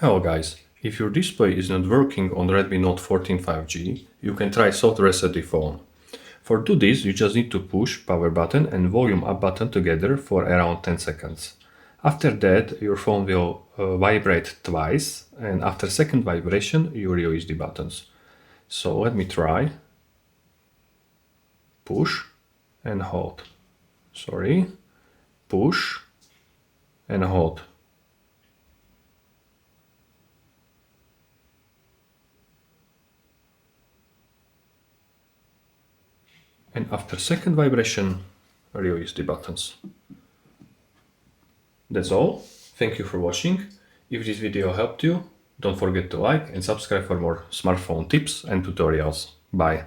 Hello guys, if your display is not working on Redmi Note 14 5G, you can try soft reset the phone. For do this, you just need to push power button and volume up button together for around 10 seconds. After that, your phone will vibrate twice, and after second vibration, you release the buttons. So let me try. Push and hold. Sorry. Push and hold. And after second vibration, release the buttons. That's all. Thank you for watching. If this video helped you, don't forget to like and subscribe for more smartphone tips and tutorials. Bye.